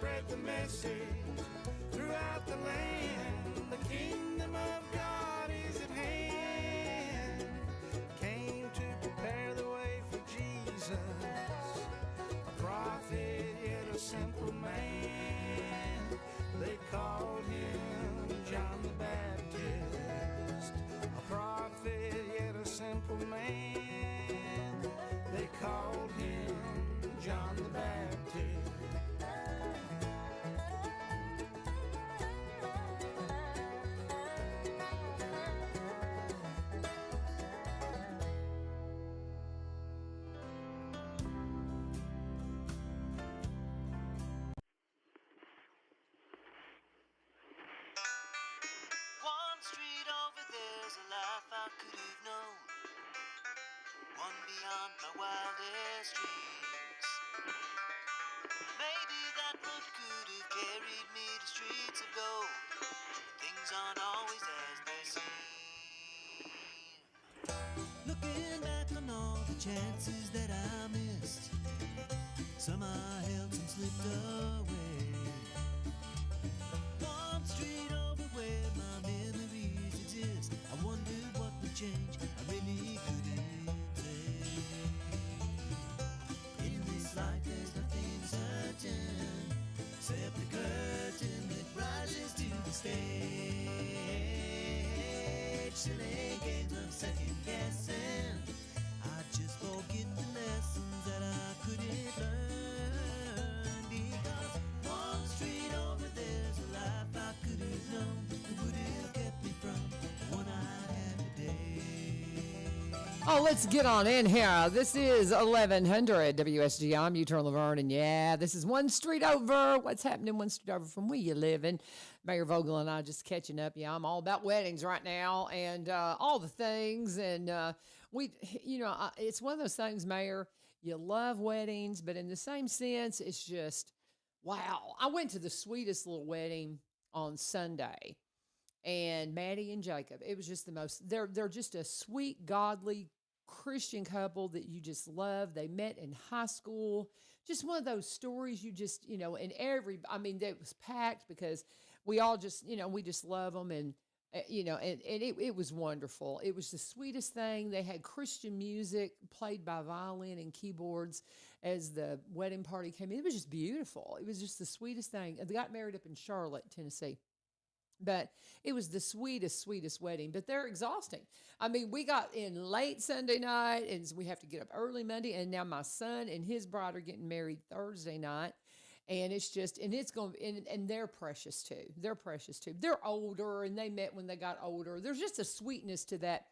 spread the message throughout the land. The kingdom of God is at hand. Came to prepare the way for Jesus, a prophet yet a simple man. They called him John the Baptist, a prophet yet a simple man. They called him John the Baptist. One street over there's a life I could have known, one beyond my wildest dreams. Maybe that road could have carried me to streets of gold. Things aren't always as they seem. Looking back on all the chances that I missed, some I held, some slipped away. One street over where my memories exist, I wondered what would change, I really couldn't say. In this life there's nothing certain, except the curtain that rises to the stage. Silly games of second guessing, I just forget the lessons that I couldn't learn. Because one street over there's a life I could have known that would have kept me from the one I had today. Oh, let's get on in here. This is 1100 WSG. I'm U-Turn LaVern, and yeah, this is one street over. What's happening one street over from where you live in? Mayor Vogle and I just catching up. Yeah, I'm all about weddings right now and all the things. And it's one of those things, Mayor, you love weddings, but in the same sense, it's just, wow. I went to the sweetest little wedding on Sunday, and Maddie and Jacob, it was just the most, they're just a sweet, godly Christian couple that you just love. They met in high school. Just one of those stories you just, and it was packed because we all just, we just love them. And, it was wonderful. It was the sweetest thing. They had Christian music played by violin and keyboards as the wedding party came in. It was just beautiful. It was just the sweetest thing. They got married up in Charlotte, Tennessee. But it was the sweetest, sweetest wedding. But they're exhausting. I mean, we got in late Sunday night, and we have to get up early Monday. And now my son and his bride are getting married Thursday night. And it's just, and it's going to, and they're precious too. They're precious too. They're older, and they met when they got older. There's just a sweetness to that,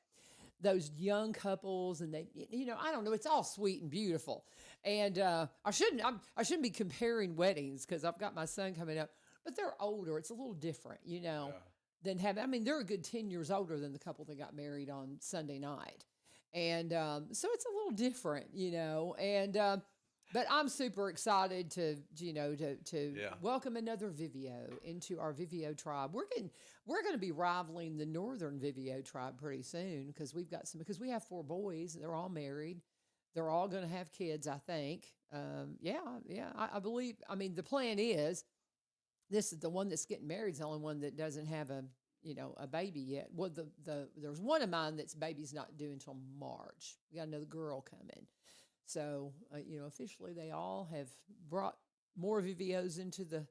those young couples, and they, I don't know, it's all sweet and beautiful. And I shouldn't be comparing weddings because I've got my son coming up. But they're older. It's a little different, than they're a good 10 years older than the couple that got married on Sunday night. And so it's a little different, but I'm super excited to welcome another Vivio into our Vivio tribe. We're going to be rivaling the Northern Vivio tribe pretty soon because because we have 4 boys. They're all married. They're all going to have kids, I think. I believe, the plan is, this is the one that's getting married is the only one that doesn't have a baby yet. Well, there's one of mine that's baby's not due until March. We got another girl coming. So, officially they all have brought more Vivios into the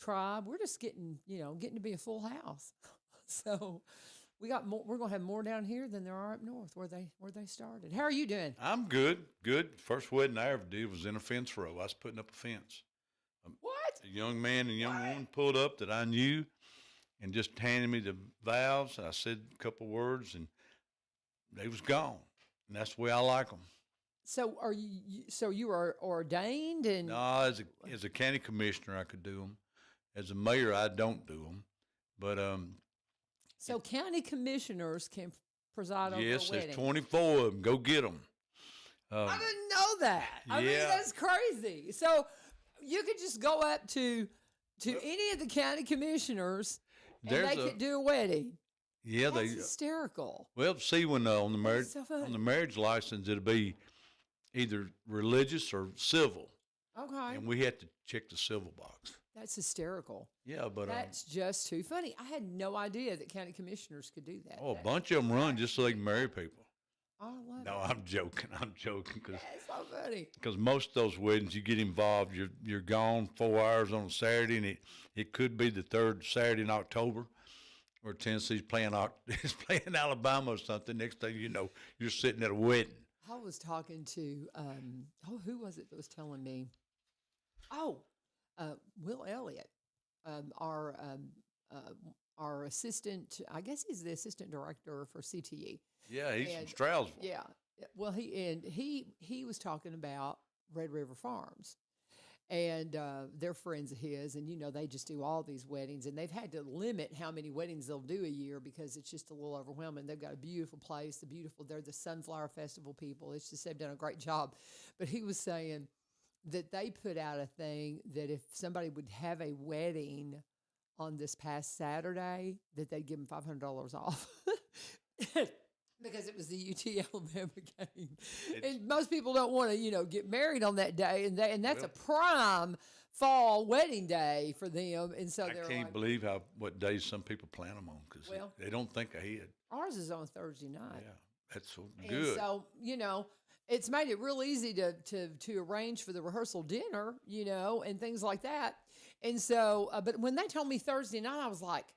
tribe. We're just getting to be a full house. So we got more, we're going to have more down here than there are up north where they started. How are you doing? I'm good. First wedding I ever did was in a fence row. I was putting up a fence. What? A young man and young woman pulled up that I knew and just handed me the vows. I said a couple words and they was gone. And that's the way I like them. So you are ordained? And No, as a county commissioner, I could do them. As a mayor, I don't do them. But so county commissioners can preside over a wedding? Yes, there's 24 of them. Go get them. I didn't know that. I mean, that's crazy. So you could just go up to any of the county commissioners and they could do a wedding. Yeah, that's hysterical. Well, see, when on the marriage license, it'll be either religious or civil. Okay. And we had to check the civil box. That's hysterical. Yeah, but That's just too funny. I had no idea that county commissioners could do that. a bunch of them run just so they can marry people. I love No, it. I'm joking. I'm joking That's so funny. because most of those weddings you get involved, you're gone 4 hours on a Saturday, and it could be the third Saturday in October, or Tennessee's playing is playing Alabama or something. Next thing you know, you're sitting at a wedding. I was talking to who was it that was telling me? Will Elliott, our assistant. I guess he's the assistant director for CTE. Yeah, he's from And- Stroudsville. Yeah. Well, he was talking about Red River Farms, and they're friends of his, and they just do all these weddings, and they've had to limit how many weddings they'll do a year because it's just a little overwhelming. They've got a beautiful place, they're the Sunflower Festival people. It's just they've done a great job. But he was saying that they put out a thing that if somebody would have a wedding on this past Saturday, that they'd give them $500 off. Because it was the UT Alabama game, and most people don't want to, get married on that day, and that's a prime fall wedding day for them. And so I they're can't like, believe what days some people plan them on because they don't think ahead. ours is on Thursday night. Yeah, that's so And good. so it's made it real easy to arrange for the rehearsal dinner, and things like that. And so, but when they told me Thursday night, I was like,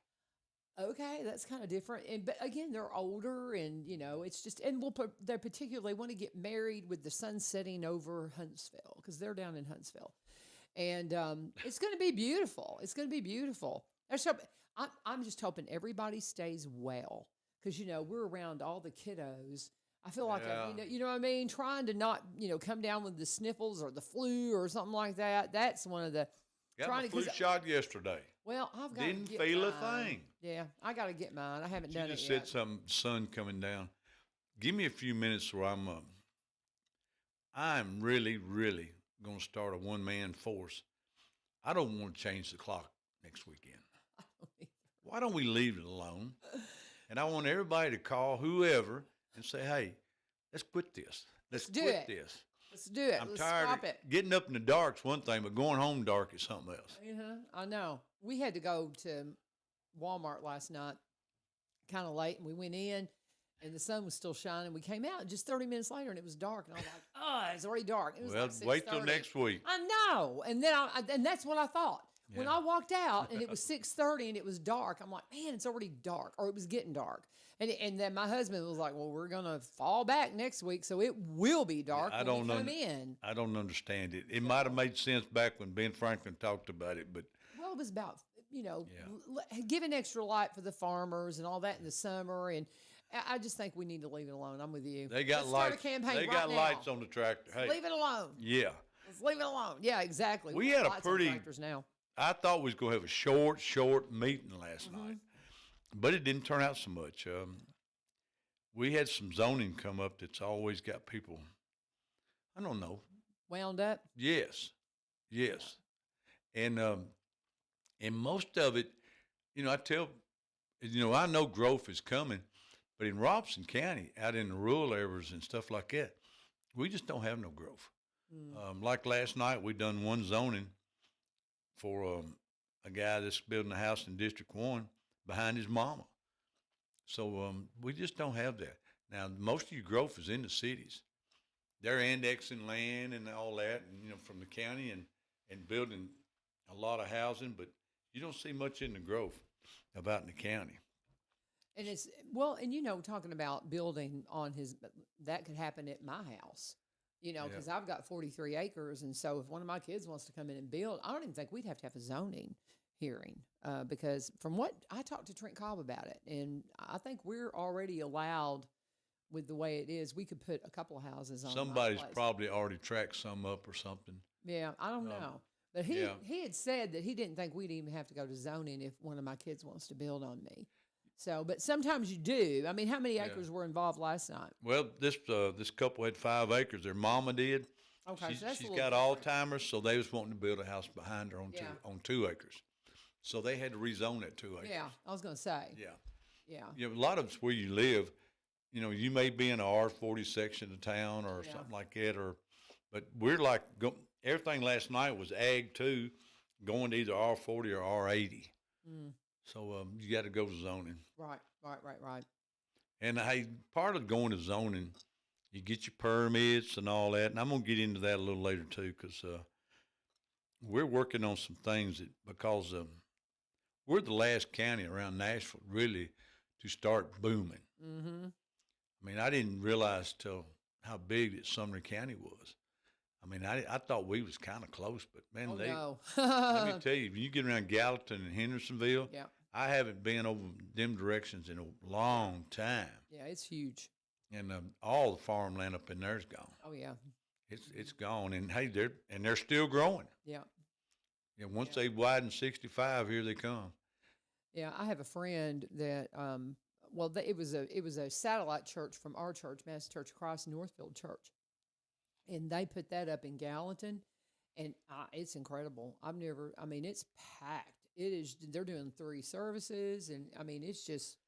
okay, that's kind of different. But again, they're older, and it's just, and they particularly want to get married with the sun setting over Huntsville because they're down in Huntsville, and it's going to be beautiful. It's going to be beautiful. I'm just hoping everybody stays well because we're around all the kiddos. I feel like you know what I mean. Trying to not come down with the sniffles or the flu or something like that. That's one of the. Got my flu shot yesterday. Well, I've got Didn't to get feel a mine. thing. Yeah, I got to get mine. I haven't done You it just yet. said some sun coming down. Give me a few minutes where I'm really, really going to start a one-man force. I don't want to change the clock next weekend. Why don't we leave it alone? And I want everybody to call whoever and say, hey, let's quit this. Let's do quit it. this. Let's do it. I'm Let's tired stop of it. getting up in the dark's one thing, but going home dark is something else. I know. We had to go to Walmart last night, kind of late, and we went in, and the sun was still shining. We came out just 30 minutes later, and it was dark, and I was like, "Oh, it's already dark." It was Well, like wait till 6:30. next week. I know, and then and that's what I thought. When Yeah. I walked out and it was 6:30 and it was dark, I'm like, man, it's already dark, or it was getting dark. And then my husband was like, well, we're gonna fall back next week, so it will be dark I when don't we come know. in. I don't understand it. It might have made sense back when Ben Franklin talked about it, but Well, it was about giving extra light for the farmers and all that in the summer, and I just think we need to leave it alone. I'm with you. they got Let's lights. Start a campaign They right got now. lights on the tractor. Hey, Leave it alone. yeah. Let's leave it alone. Yeah, exactly. We got had a lights on pretty- tractors now. I thought we was gonna have a short meeting last night, but it didn't turn out so much. We had some zoning come up that's always got people. I don't know. Wound up. Yes, and most of it, I know growth is coming, but in Robson County, out in the rural areas and stuff like that, we just don't have no growth. Like last night, we done one zoning for a guy that's building a house in District 1 behind his mama. So we just don't have that. Now, most of your growth is in the cities. They're annexing land and all that, and, from the county and building a lot of housing, but you don't see much in the growth about in the county. And it's talking about building on that could happen at my house, because I've got 43 acres. And so if one of my kids wants to come in and build, I don't even think we'd have to have a zoning hearing because from what I talked to Trent Cobb about it, and I think we're already allowed with the way it is, we could put a couple of houses on. Somebody's my place. probably already tracked some up or something. Yeah, I don't know. But he had said that he didn't think we'd even have to go to zoning if one of my kids wants to build on me. So, but sometimes you do. I mean, how many acres were involved last night? Well, this couple had 5 acres. Their mama did. Okay, so that's a she's little got different. Alzheimer's, so they was wanting to build a house behind her on 2 acres. So they had to rezone that 2 acres. Yeah, I was going to say. Yeah. Yeah. A lot of it's where you live. You may be in a R40 section of town or something like that, but we're like everything last night was Ag 2, going to either R40 or R80. Mm. So you got to go to zoning. Right. And hey, part of going to zoning, you get your permits and all that. And I'm going to get into that a little later too, because we're working on some things because we're the last county around Nashville really to start booming. Mm-hmm. I mean, I didn't realize till how big that Sumner County was. I mean, I thought we was kind of close, but man, No. let me tell you, when you get around Gallatin and Hendersonville, Yeah. I haven't been over them directions in a long time. Yeah, it's huge. And all the farmland up in there's gone. Oh yeah. It's gone, and hey, they're still growing. Yeah. Yeah, once they widen 65, here they come. Yeah, I have a friend that it was a satellite church from our church, Mass Church of Christ, Northfield Church, and they put that up in Gallatin, and it's incredible. It's packed. It is. They're doing 3 services, and I mean, it's just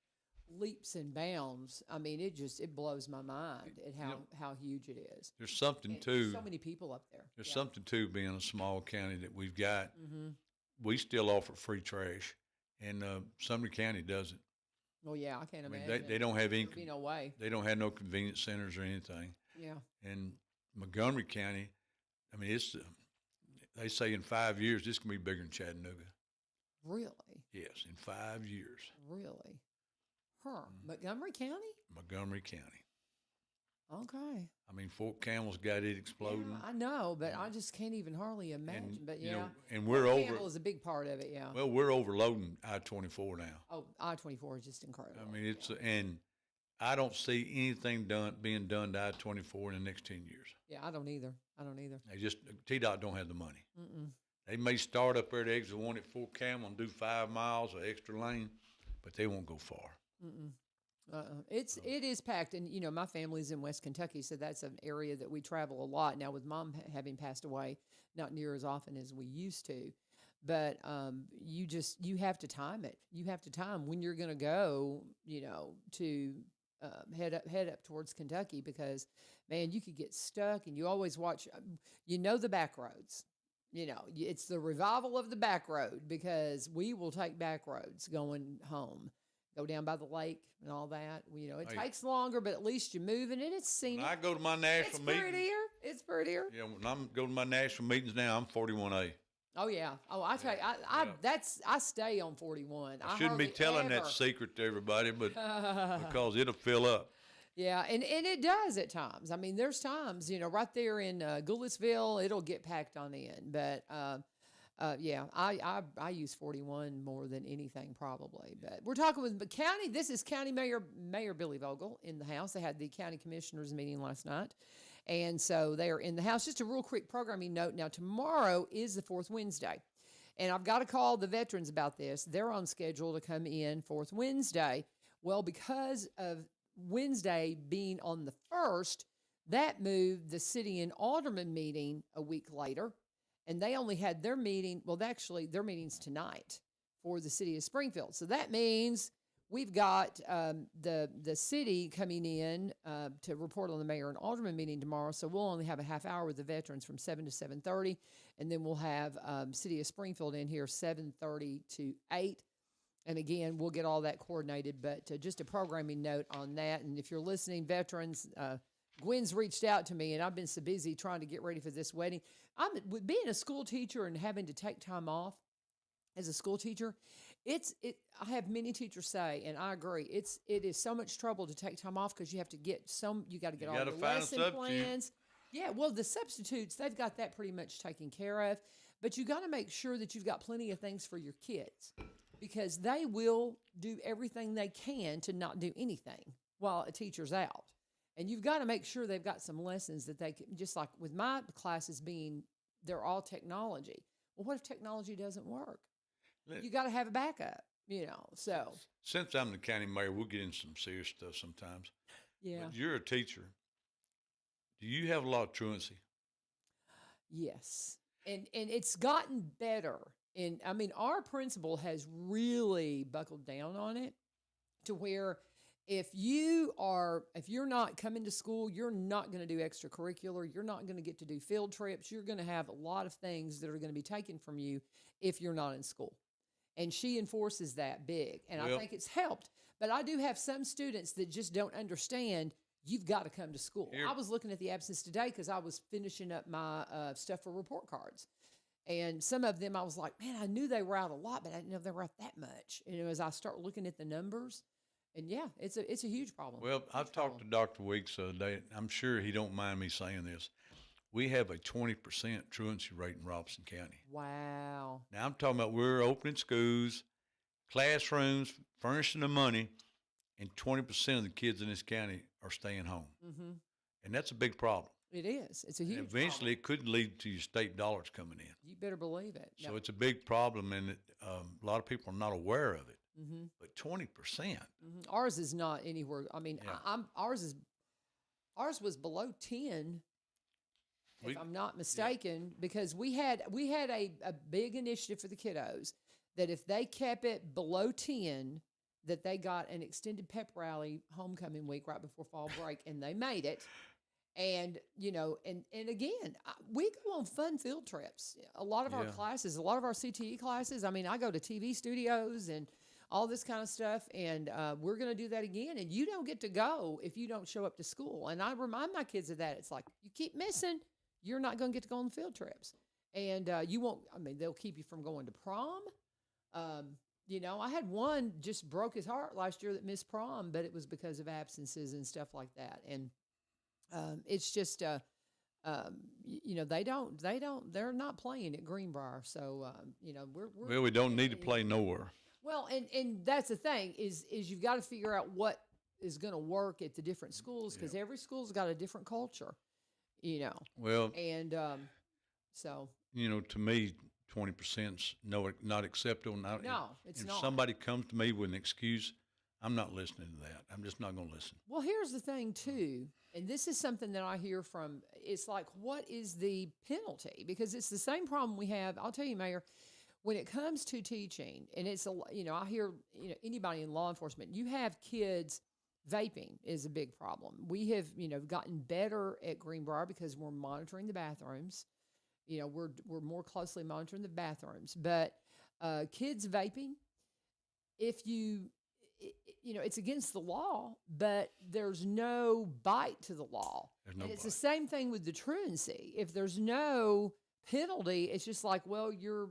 leaps and bounds. I mean, it blows my mind at how huge it is. There's something And too. so many people up there. There's Yeah. something too being a small county that we've got. Mm-hmm. We still offer free trash, and Sumner County doesn't. Well, yeah, I can't I mean, imagine. they don't have any. There'd be no way. They don't have no convenience centers or anything. Yeah. And Montgomery County, I mean, it's they say in 5 years this can be bigger than Chattanooga. Really? Yes, in 5 years. Really? Huh. Montgomery County? Montgomery County. Okay. I mean, Fort Campbell's got it exploding. Yeah, I know, but I just can't even hardly imagine. But you yeah, know, and we're Fort over. Campbell is a big part of it. Yeah. Well, we're overloading I-24 now. Oh, I-24 is just incredible. I mean, and I don't see anything being done to I-24 in the next 10 years. Yeah, I don't either. They just TDOT don't have the money. Mm-mm. They may start up there at exit 1 at Fort Campbell and do 5 miles of extra lane, but they won't go far. Mm-mm. It is packed, and my family's in West Kentucky, so that's an area that we travel a lot now. With Mom having passed away, not near as often as we used to, but you have to time it. You have to time when you're going to go, to head up towards Kentucky, because man, you could get stuck, and you always watch. The back roads. It's the revival of the back road, because we will take back roads going home. Go down by the lake and all that. It takes longer, but at least you're moving, and it's scenic. When I go to my national meetings. It's prettier. Yeah, when I go to my national meetings now, I'm 41A. Oh yeah. Oh, I tell you, I stay on 41. I shouldn't be telling that secret to everybody, but because it'll fill up. Yeah, and it does at times. I mean, there's times, right there in Goulitsville, it'll get packed on in. But yeah, I use 41 more than anything probably. But we're talking with county. This is County Mayor Billy Vogle in the house. They had the county commissioners meeting last night, and so they are in the house. Just a real quick programming note. Now tomorrow is the 4th Wednesday, and I've got to call the veterans about this. They're on schedule to come in 4th Wednesday. Well, because of Wednesday being on the 1st, that moved the city and alderman meeting a week later. And they only had their meeting. Well, actually, their meeting's tonight for the city of Springfield. So that means we've got the city coming in to report on the mayor and alderman meeting tomorrow. So we'll only have a half hour with the veterans from 7 to 7:30, and then we'll have city of Springfield in here 7:30 to 8. And again, we'll get all that coordinated. But just a programming note on that. And if you're listening, veterans. Gwen's reached out to me, and I've been so busy trying to get ready for this wedding. With being a school teacher and having to take time off as a school teacher, I have many teachers say, and I agree, it is so much trouble to take time off, because you have to get you got to get all the lesson plans. Yeah, well, the substitutes, they've got that pretty much taken care of, but you got to make sure that you've got plenty of things for your kids, because they will do everything they can to not do anything while a teacher's out. And you've got to make sure they've got some lessons that they can, just like with my classes they're all technology. Well, what if technology doesn't work? You got to have a backup, so. Since I'm the county mayor, we'll get into some serious stuff sometimes. Yeah. But you're a teacher. Do you have a lot of truancy? Yes. And it's gotten better. And I mean, our principal has really buckled down on it, to where if you're not coming to school, you're not going to do extracurricular. You're not going to get to do field trips. You're going to have a lot of things that are going to be taken from you if you're not in school. And she enforces that big. And I Well- think it's helped. But I do have some students that just don't understand you've got to come to school. Here- I was looking at the absence today because I was finishing up my stuff for report cards. And some of them I was like, man, I knew they were out a lot, but I didn't know they were out that much. As I start looking at the numbers, and yeah, it's a huge problem. Well, I've talked to Dr. Weeks the other day. I'm sure he don't mind me saying this. We have a 20% truancy rate in Robeson County. Wow. Now I'm talking about we're opening schools, classrooms, furnishing the money, and 20% of the kids in this county are staying home. Mm-hmm. And that's a big problem. It is. It's a And huge eventually, it could lead to your state dollars coming in. You better believe it. So it's a big problem, and a lot of people are not aware of it. Mm-hmm. But 20%. Mm-hmm. Ours is not anywhere. I mean, Yeah. ours was below 10, if We- I'm not mistaken, because we had a big initiative for the kiddos that if they kept it below 10, that they got an extended pep rally homecoming week right before fall break, and they made it. And, and again, we go on fun field trips. A lot of our Yeah. classes, a lot of our CTE classes, I mean, I go to TV studios and all this kind of stuff, and we're going to do that again. And you don't get to go if you don't show up to school. And I remind my kids of that. It's like, you keep missing, you're not going to get to go on field trips. And you won't, I mean, they'll keep you from going to prom. I had one just broke his heart last year that missed prom, but it was because of absences and stuff like that. And it's just, they're not playing at Greenbrier. So, we're Well, we don't need to play nowhere. well, and that's the thing is you've got to figure out what is going to work at the different schools because every school's got a different culture, Well, and so to me, 20%'s not acceptable. No, it's if not. somebody comes to me with an excuse, I'm not listening to that. I'm just not going to listen. Well, here's the thing too, and this is something that I hear from. It's like, what is the penalty? Because it's the same problem we have. I'll tell you, Mayor, when it comes to teaching, and it's I hear anybody in law enforcement, you have kids. Vaping is a big problem. We have gotten better at Greenbrier because we're monitoring the bathrooms. We're more closely monitoring the bathrooms, but kids vaping, it's against the law, but there's no bite to the law. There's no and it's bite. the same thing with the truancy. If there's no penalty, it's just like, well, you're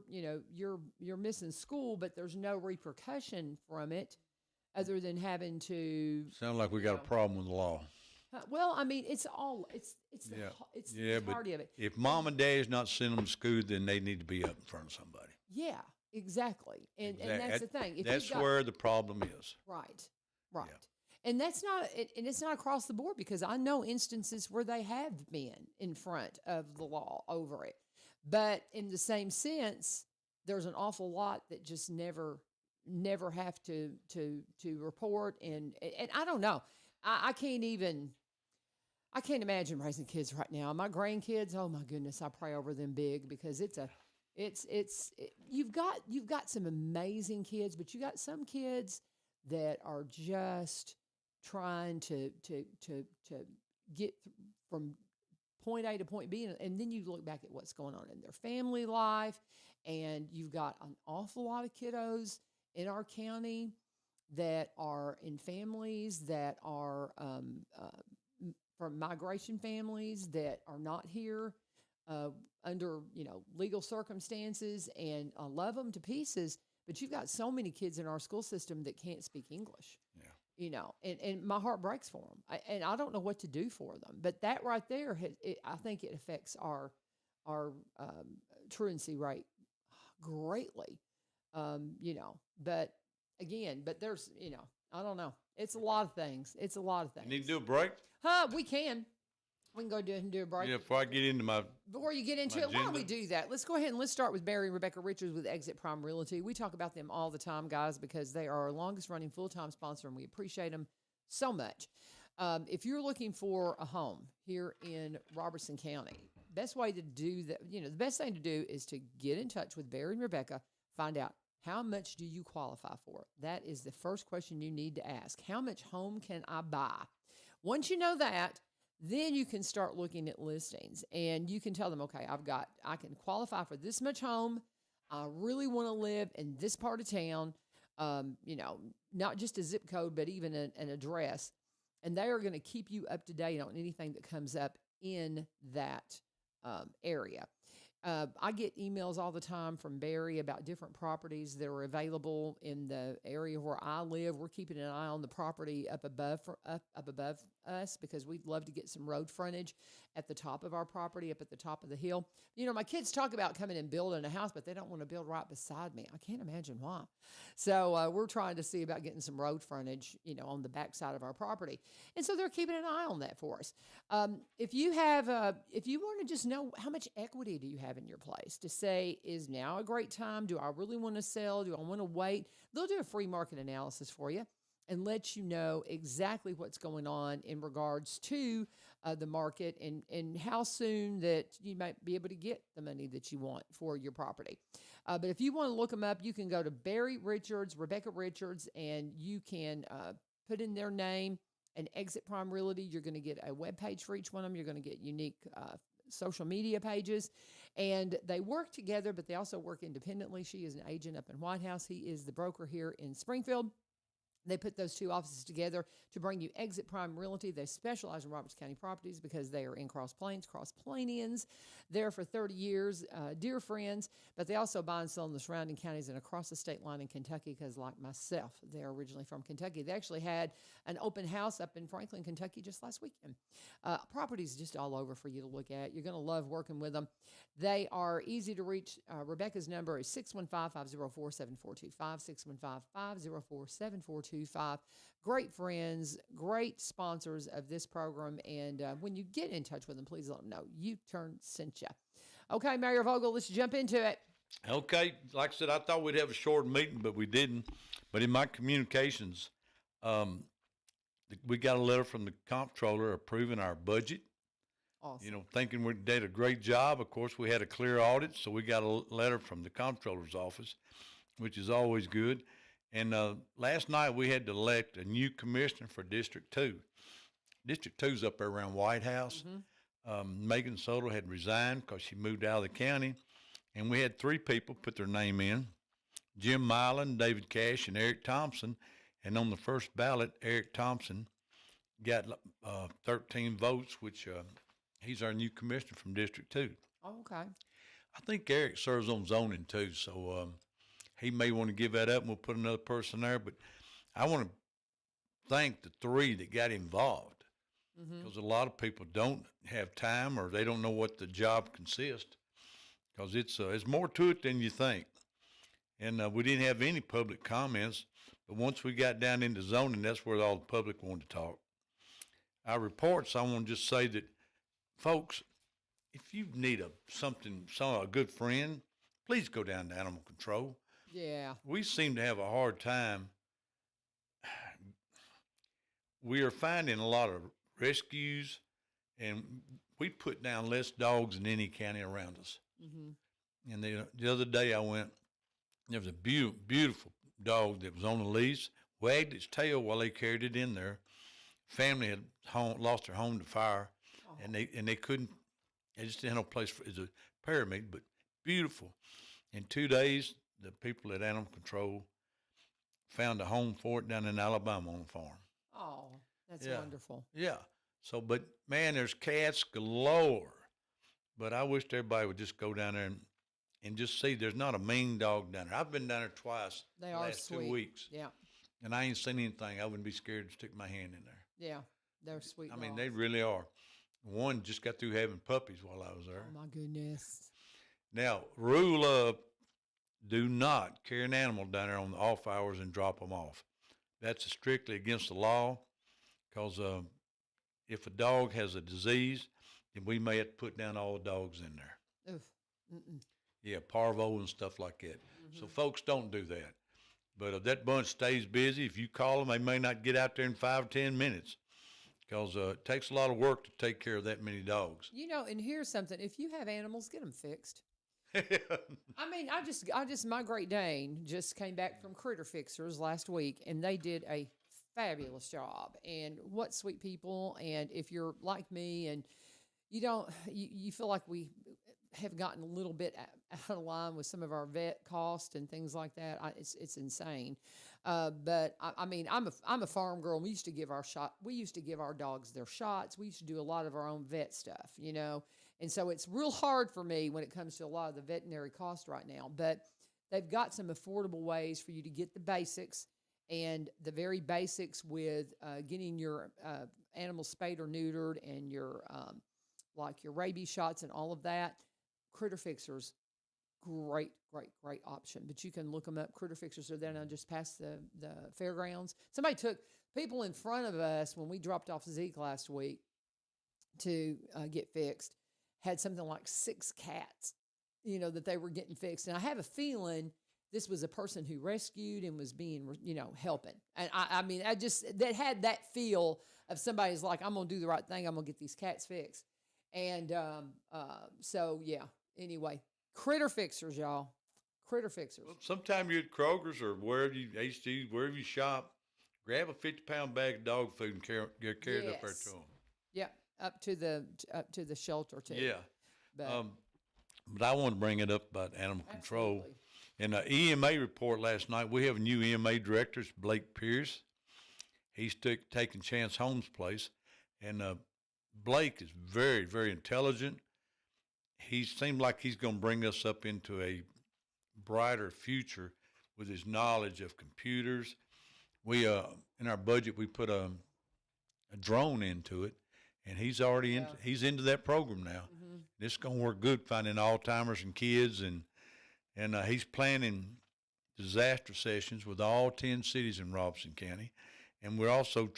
missing school, but there's no repercussion from it other than having to. Sound like we got a problem with the law. Well, I mean, it's the Yeah. it's Yeah, the but entirety of it. if mom and dad's not sending them to school, then they need to be up in front of somebody. Yeah, exactly. And Exact- that's the thing. If That's you've got, where the problem is. right. And that's not, and it's not across the board because I know instances where they have been in front of the law over it. But in the same sense, there's an awful lot that just never have to report. And I don't know. I can't imagine raising kids right now. My grandkids, oh my goodness, I pray over them big because you've got some amazing kids, but you got some kids that are just trying to get from point A to point B, and then you look back at what's going on in their family life, and you've got an awful lot of kiddos in our county that are in families that are from migration families that are not here under legal circumstances, and I love them to pieces. But you've got so many kids in our school system that can't speak English. Yeah. And my heart breaks for them, and I don't know what to do for them. But that right there, I think it affects our truancy rate greatly. But again, there's I don't know. It's a lot of things. It's a lot of things. You need to do a break? We can. We can go do a break. Yeah, before I get into my Before you get into My it, why don't we agenda? do that? Let's go ahead and let's start with Barry and Rebecca Richards with Exit Prime Realty. We talk about them all the time, guys, because they are our longest running full-time sponsor, and we appreciate them so much. If you're looking for a home here in Robertson County, best way to do that, the best thing to do is to get in touch with Barry and Rebecca, find out How much do you qualify for? That is the first question you need to ask. How much home can I buy? Once you know that, then you can start looking at listings and you can tell them, okay, I can qualify for this much home. I really want to live in this part of town. Not just a zip code, but even an address. And they are going to keep you up to date on anything that comes up in that area. I get emails all the time from Barry about different properties that are available in the area where I live. We're keeping an eye on the property up above us because we'd love to get some road frontage at the top of our property, up at the top of the hill. My kids talk about coming and building a house, but they don't want to build right beside me. I can't imagine why. So we're trying to see about getting some road frontage, on the back side of our property. And so they're keeping an eye on that for us. If you want to just know how much equity do you have in your place to say, is now a great time? Do I really want to sell? Do I want to wait? They'll do a free market analysis for you and let you know exactly what's going on in regards to the market and how soon that you might be able to get the money that you want for your property. But if you want to look them up, you can go to Barry Richards, Rebecca Richards, and you can put in their name and Exit Prime Realty. You're going to get a web page for each one of them. You're going to get unique social media pages, and they work together, but they also work independently. She is an agent up in White House. He is the broker here in Springfield. They put those two offices together to bring you Exit Prime Realty. They specialize in Roberts County properties because they are in Cross Plains, Cross Plainians, there for 30 years, dear friends, but they also buy and sell in the surrounding counties and across the state line in Kentucky because, like myself, they're originally from Kentucky. They actually had an open house up in Franklin, Kentucky just last weekend. Properties just all over for you to look at. You're going to love working with them. They are easy to reach. Rebecca's number is 615-504-7425, 615-504-7425. Great friends, great sponsors of this program. And when you get in touch with them, please let them know U-Turn sent you. Okay, Mayor Vogle, let's jump into it. Okay. Like I said, I thought we'd have a short meeting, but we didn't. But in my communications, we got a letter from the comptroller approving our budget. Awesome. Thinking we did a great job. Of course, we had a clear audit, so we got a letter from the comptroller's office, which is always good. And last night we had to elect a new commissioner for District 2. District 2's up there around White House. Mm-hmm. Megan Soto had resigned because she moved out of the county. And we had 3 people put their name in, Jim Milan, David Cash, and Eric Thompson. And on the first ballot, Eric Thompson got 13 votes, which he's our new commissioner from District 2. Oh, okay. I think Eric serves on zoning too, so he may want to give that up and we'll put another person there. But I want to thank the 3 that got involved because a lot of people don't have time or they don't know what the job consists because it's more to it than you think. And we didn't have any public comments, but once we got down into zoning, that's where all the public wanted to talk. Our reports, I want to just say that, folks, if you need a good friend, please go down to animal control. Yeah. We seem to have a hard time. We are finding a lot of rescues, and we put down less dogs than any county around us. Mm-hmm. And the other day there was a beautiful dog that was on a leash, wagged its tail while they carried it in there. Family had lost their home to fire. And they couldn't. They just didn't have no place for. It's a pyramid, but beautiful. In 2 days, the people at Animal Control found a home for it down in Alabama on a farm. Oh, that's wonderful. Yeah. So, but man, there's cats galore. But I wish everybody would just go down there and just see. There's not a mean dog down there. I've been down there twice. They the are last sweet. 2 weeks. Yeah. And I ain't seen anything. I wouldn't be scared to stick my hand in there. Yeah, they're sweet. I mean, dogs. they really are. One just got through having puppies while I was there. Oh my goodness. Now, rule of do not carry an animal down there on the off hours and drop them off. That's strictly against the law because if a dog has a disease, then we may have to put down all the dogs in there. Oof. Mm-mm. Yeah, parvo and stuff like that. So folks, don't do that. But if that bunch stays busy, if you call them, they may not get out there in 5 or 10 minutes. Because it takes a lot of work to take care of that many dogs. And here's something. If you have animals, get them fixed. I mean, my Great Dane just came back from Critter Fixers last week, and they did a fabulous job. And what sweet people! And if you're like me, and you feel like we have gotten a little bit out of line with some of our vet costs and things like that. It's insane. But I mean, I'm a farm girl. We used to give our dogs their shots. We used to do a lot of our own vet stuff, and so it's real hard for me when it comes to a lot of the veterinary costs right now. But they've got some affordable ways for you to get the basics, and the very basics with getting your animal spayed or neutered, and your like your rabies shots and all of that. Critter Fixers, great option. But you can look them up. Critter Fixers are there now, just past the fairgrounds. Somebody took people in front of us when we dropped off Zeke last week to get fixed, had something like 6 cats, that they were getting fixed. And I have a feeling this was a person who rescued and was being, helping. And I mean, that had that feel of somebody's like, I'm going to do the right thing. I'm going to get these cats fixed. And so, yeah. Anyway, Critter Fixers, y'all. Critter Fixers. Well, sometime you're at Kroger's or wherever wherever you shop, grab a 50-pound bag of dog food and carry it up there to them. Yeah, up to the shelter too. Yeah. But I want to bring it up about animal control. Absolutely. In the EMA report last night, we have a new EMA director, it's Blake Pierce. He's taking Chance Holmes' place. And Blake is very, very intelligent. He seemed like he's going to bring us up into a brighter future with his knowledge of computers. We in our budget we put a drone into it, and he's already he's into that program now. Mm-hmm. It's going to work good finding Alzheimer's and kids, and he's planning disaster sessions with all 10 cities in Robeson County, and we're also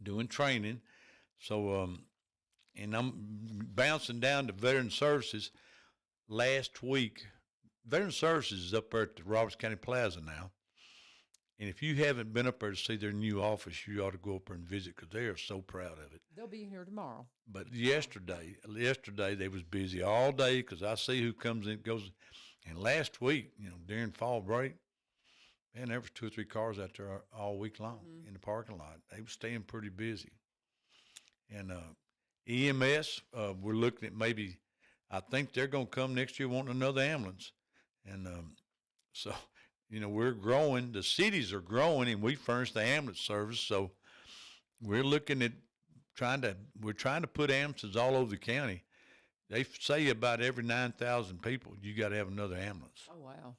doing training. So and I'm bouncing down to Veteran Services. Last week, Veteran Services is up there at the Roberts County Plaza now. And if you haven't been up there to see their new office, you ought to go up there and visit because they are so proud of it. They'll be here tomorrow. But yesterday they was busy all day because I see who comes in, goes. And last week, during fall break, man, there was 2 or 3 cars out there all week long in the parking lot. They were staying pretty busy. And EMS, we're looking at maybe, I think they're going to come next year wanting another ambulance. And so, we're growing. The cities are growing, and we furnish the ambulance service. So we're looking at trying to put ambulances all over the county. They say about every 9,000 people, you got to have another ambulance. Oh, wow.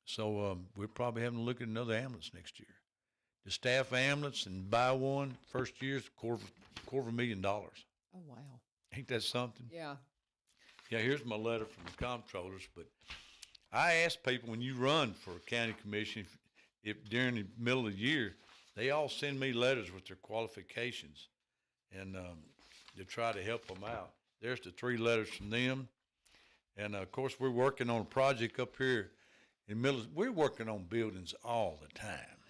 So we're probably having to look at another ambulance next year. The staff ambulance and buy one, first year's $250,000. Oh, wow. Ain't that something? Yeah. Yeah, here's my letter from the comptrollers. But I ask people when you run for a county commission, if during the middle of the year, they all send me letters with their qualifications, and to try to help them out. There's the 3 letters from them. And, of course, we're working on a project up here in we're working on buildings all the time.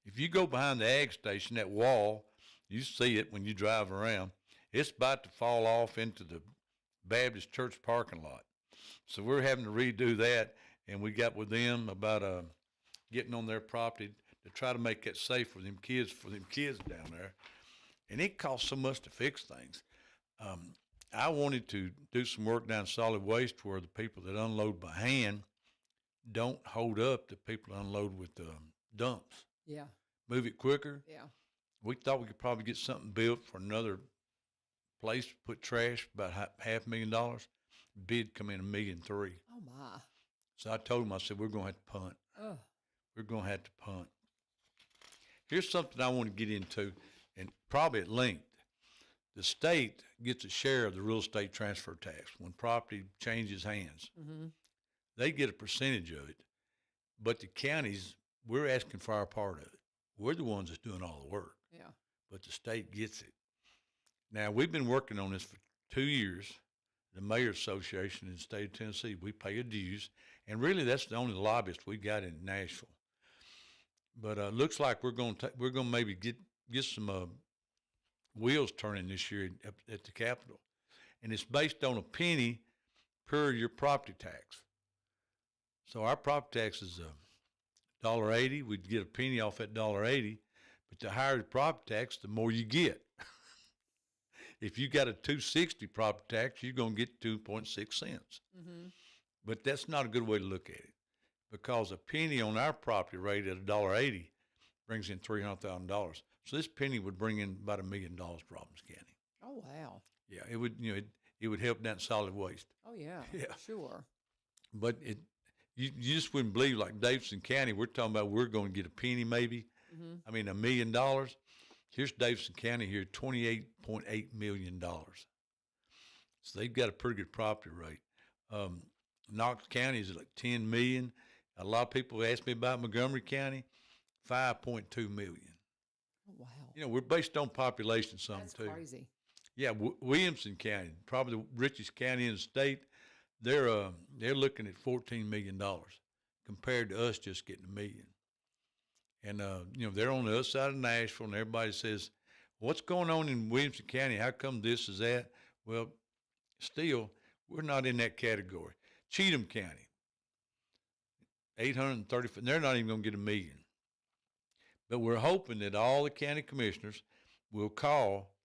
If you go behind the ag station, that wall, you see it when you drive around. It's about to fall off into the Baptist Church parking lot. So we're having to redo that, and we got with them about getting on their property to try to make it safe for them kids down there. And it costs so much to fix things. I wanted to do some work down solid waste where the people that unload by hand don't hold up the people that unload with dumps. Yeah. Move it quicker. Yeah. We thought we could probably get something built for another place to put trash, about $500,000. Bid come in $1.3 million. Oh, my. So I told him, I said, we're going to have to punt. Oh. We're going to have to punt. Here's something I want to get into, and probably at length. The state gets a share of the real estate transfer tax when property changes hands. Mm-hmm. They get a percentage of it, but the counties, we're asking for our part of it. We're the ones that's doing all the work. Yeah. But the state gets it. Now, we've been working on this for 2 years. The Mayor's Association in the state of Tennessee, we pay a dues, and really that's the only lobbyist we got in Nashville. But looks like we're going to maybe get some wheels turning this year at the Capitol, and it's based on a penny per your property tax. So our property tax is $1.80. We'd get a penny off that $1.80, but the higher the property tax, the more you get. If you got a $2.60 property tax, you're going to get 2.6 cents. Mm-hmm. But that's not a good way to look at it, because a penny on our property rate at $1.80 brings in $300,000. So this penny would bring in about $1 million for Robbins County. Oh, wow. Yeah, it would. It would help down solid waste. Oh, yeah. Yeah. Sure. But you just wouldn't believe, like Davidson County, we're talking about we're going to get a penny maybe. Mm-hmm. I mean, $1 million. Here's Davidson County here, $28.8 million. So they've got a pretty good property rate. Knox County is like $10 million. A lot of people ask me about Montgomery County, $5.2 million. Oh, wow. We're based on population some That's too. crazy. Yeah, Williamson County, probably the richest county in the state. They're looking at $14 million compared to us just getting $1 million. And they're on the other side of Nashville, and everybody says, "What's going on in Williamson County? How come this is that?" Well, still, we're not in that category. Cheatham County, 835. They're not even going to get $1 million. But we're hoping that all the county commissioners will call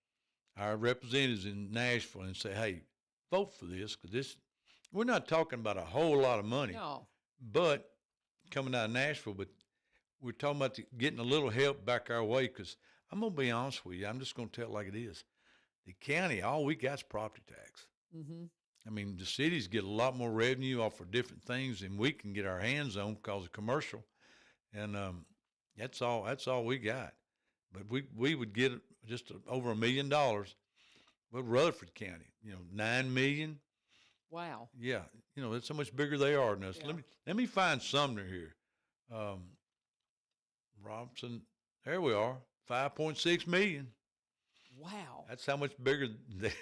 our representatives in Nashville and say, "Hey, vote for this," because we're not talking about a whole lot of money. No. But coming out of Nashville, but we're talking about getting a little help back our way, because I'm going to be honest with you. I'm just going to tell it like it is. The county, all we got is property tax. Mm-hmm. I mean, the cities get a lot more revenue off of different things than we can get our hands on because of commercial. And that's all we got. But we would get just over $1 million with Rutherford County, $9 million. Wow. Yeah, that's how much bigger they are than us. Yeah. Let me find Sumner here. Robinson, there we are, 5.6 million. Wow. That's how much bigger they.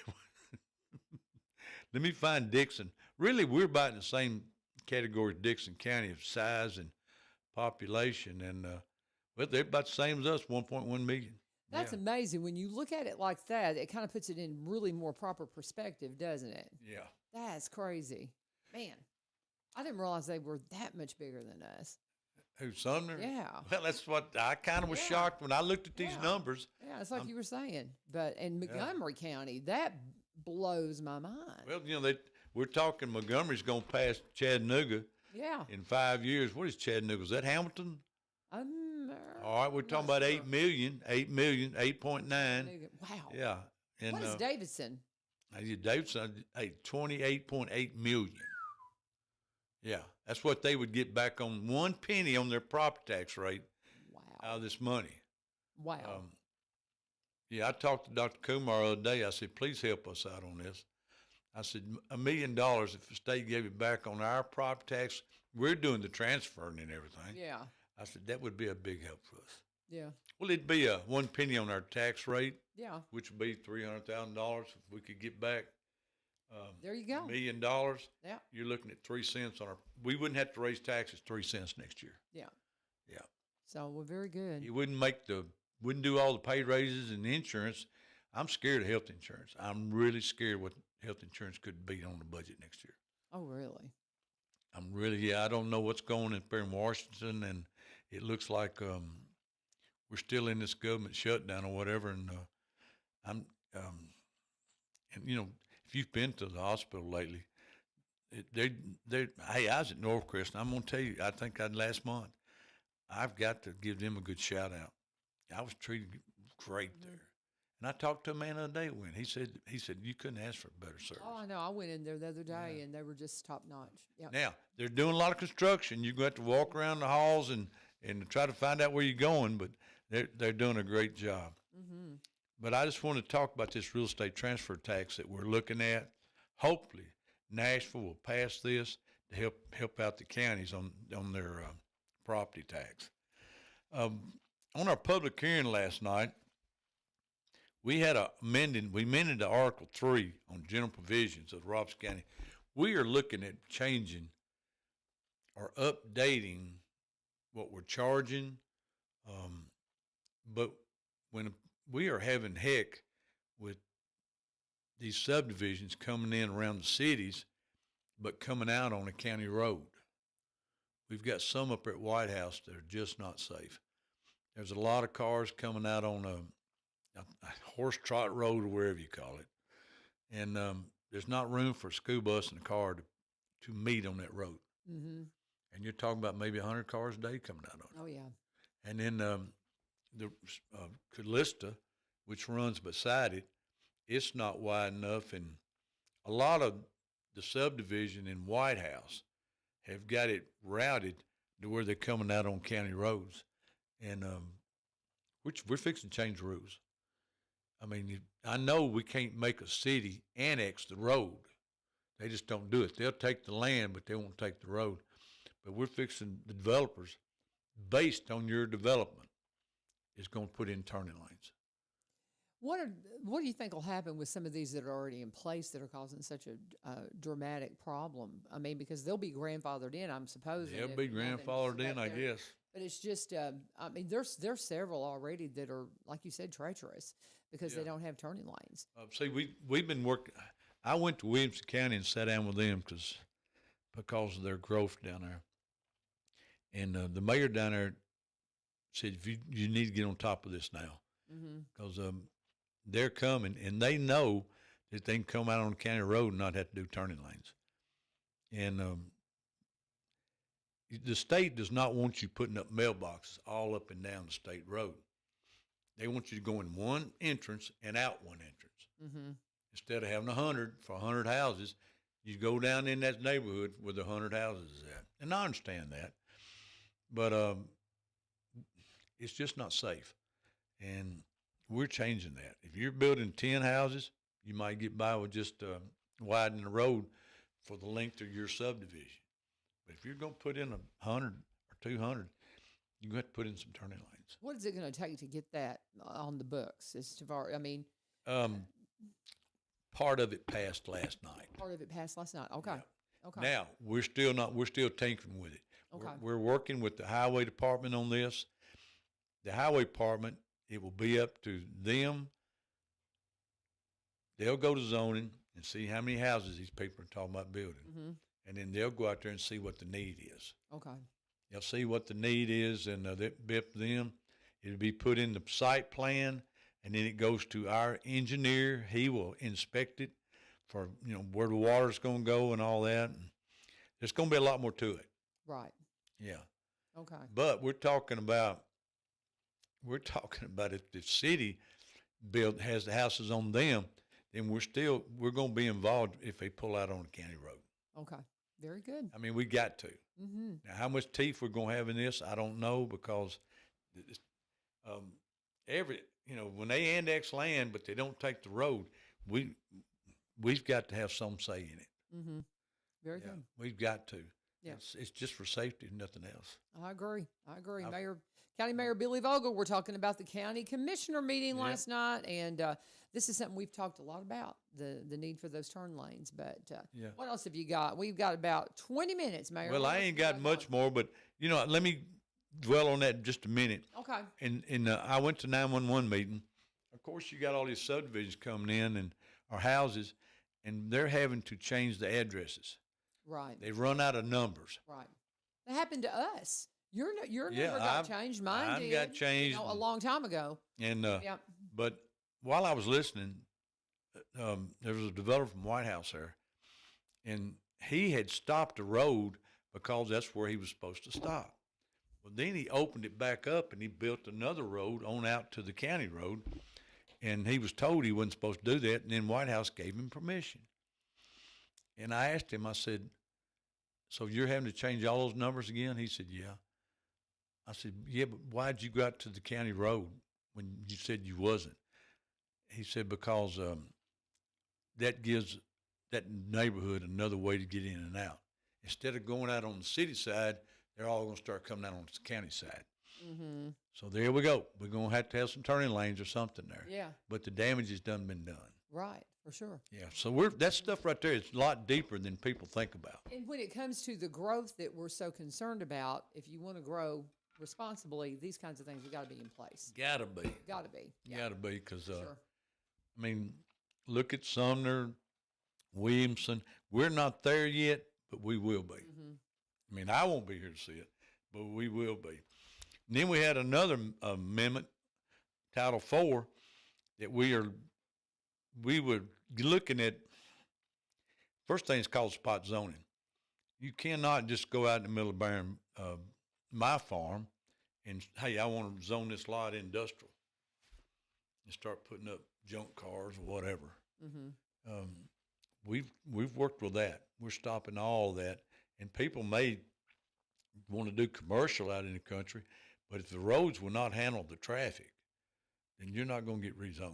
Let me find Dixon. Really, we're about in the same category as Dixon County of size and population, and they're about the same as us, 1.1 million. That's amazing. When you look at it like that, it kind of puts it in really more proper perspective, doesn't it? Yeah. That's crazy. Man, I didn't realize they were that much bigger than us. Who, Sumner? Yeah. Well, that's what I kind of was shocked when I looked at these numbers. Yeah, it's like you were saying. But in Montgomery County, that blows my mind. Well, we're talking Montgomery's going to pass Chattanooga in 5 years. What is Chattanooga? Is that Hamilton? All right, we're talking about 8 million, 8.9. Wow. Yeah. And, what is Davidson? Davidson, 28.8 million. Yeah, that's what they would get back on 1 penny on their property tax rate out of this money. Wow. I talked to Dr. Kumar the other day. I said, "Please help us out on this." I said, $1 million, if the state gave it back on our property tax, we're doing the transferring and everything. Yeah. I said, that would be a big help for us. Yeah. Well, it'd be 1 penny on our tax rate. Yeah. Which would be $300,000 if we could get back. There you go. $1 million. Yeah. You're looking at 3 cents on our. We wouldn't have to raise taxes 3 cents next year. Yeah. Yeah. So we're very good. You wouldn't do all the pay raises and insurance. I'm scared of health insurance. I'm really scared what health insurance could be on the budget next year. Oh, really? I don't know what's going on up there in Washington, and it looks like we're still in this government shutdown or whatever. And if you've been to the hospital lately, hey, I was at Northcrest, and I'm going to tell you, I think last month, I've got to give them a good shout out. I was treated great there. And I talked to a man the other day when he said you couldn't ask for better service. Oh, I know. I went in there the other day, and they were just top notch. Yeah. Now, they're doing a lot of construction. You're going to have to walk around the halls and try to find out where you're going, but they're doing a great job. Mm-hmm. But I just want to talk about this real estate transfer tax that we're looking at. Hopefully, Nashville will pass this to help out the counties on their property tax. On our public hearing last night, we amended the Article 3 on general provisions of Robbins County. We are looking at changing or updating what we're charging, but when we are having heck with these subdivisions coming in around the cities, but coming out on a county road. We've got some up at White House that are just not safe. There's a lot of cars coming out on a horse trot road or wherever you call it. And there's not room for a school bus and a car to meet on that road. Mm-hmm. And you're talking about maybe 100 cars a day coming out on it. Oh, yeah. And then the Callista, which runs beside it, it's not wide enough. And a lot of the subdivision in White House have got it routed to where they're coming out on county roads. And which we're fixing to change the rules. I mean, I know we can't make a city annex the road. They just don't do it. They'll take the land, but they won't take the road. But we're fixing the developers, based on your development, is going to put in turning lanes. What do you think will happen with some of these that are already in place that are causing such a dramatic problem? I mean, because they'll be grandfathered in, I'm supposing. They'll be grandfathered in, I guess. But it's just, I mean, there's several already that are, like you said, treacherous because they don't have turning lanes. See, we've been working. I went to Williamson County and sat down with them because of their growth down there. And the mayor down there said, you need to get on top of this now, because they're coming, and they know that they can come out on the county road and not have to do turning lanes. And the state does not want you putting up mailboxes all up and down the state road. They want you to go in one entrance and out one entrance. Instead of having 100 for 100 houses, you go down in that neighborhood where the 100 houses is at. And I understand that, but it's just not safe. And we're changing that. If you're building 10 houses, you might get by with just widening the road for the length of your subdivision. But if you're going to put in 100 or 200, you're going to have to put in some turning lanes. What is it going to take to get that on the books? I mean, part of it passed last night. Part of it passed last night. Okay. Yeah. Okay. Now we're still tinkering with it. Okay. We're working with the highway department on this. The highway department, it will be up to them. They'll go to zoning and see how many houses these people are talking about building. And then they'll go out there and see what the need is. Okay. They'll see what the need is, and that'll be up to them. It'll be put in the site plan, and then it goes to our engineer. He will inspect it for, where the water's going to go and all that. And there's going to be a lot more to it. Right. Yeah. Okay. But we're talking about if the city has the houses on them, then we're going to be involved if they pull out on the county road. Okay. Very good. I mean, we got to. Now, how much teeth we're going to have in this, I don't know, because when they annex land but they don't take the road, we've got to have some say in it. Very good. We've got to. Yeah. It's just for safety, nothing else. I agree. County Mayor Billy Vogle, we're talking about the county commissioner meeting last night, and this is something we've talked a lot about, the need for those turn lanes. But what else have you got? We've got about 20 minutes, Mayor. Well, I ain't got much more, but, let me dwell on that just a minute. Okay. And I went to 911 meeting. Of course, you got all these subdivisions coming in or houses, and they're having to change the addresses. Right. They've run out of numbers. Right. That happened to us. Your number got changed. Mine did. Got changed a long time ago. And but while I was listening, there was a developer from White House there, and he had stopped the road because that's where he was supposed to stop. Well, then he opened it back up and he built another road on out to the county road, and he was told he wasn't supposed to do that. And then White House gave him permission. And I asked him, I said, "So you're having to change all those numbers again?" He said, "Yeah." I said, "Yeah, but why'd you go out to the county road when you said you wasn't?" He said, "Because that gives that neighborhood another way to get in and out. Instead of going out on the city side, they're all going to start coming out on the county side." So there we go. We're going to have some turning lanes or something there. Yeah. But the damage has been done. Right, for sure. Yeah, so that stuff right there is a lot deeper than people think about. And when it comes to the growth that we're so concerned about, if you want to grow responsibly, these kinds of things have got to be in place. Gotta be. Got to be. Gotta be, because, Sure. I mean, look at Sumner, Williamson. We're not there yet, but we will be. Mm-hmm. I mean, I won't be here to see it, but we will be. And then we had another amendment, Title IV, that we were looking at. First thing is called spot zoning. You cannot just go out in the middle of my farm and, hey, I want to zone this lot industrial and start putting up junk cars or whatever. Mm-hmm. We've worked with that. We're stopping all of that. And people may want to do commercial out in the country, but if the roads will not handle the traffic, then you're not going to get rezoned.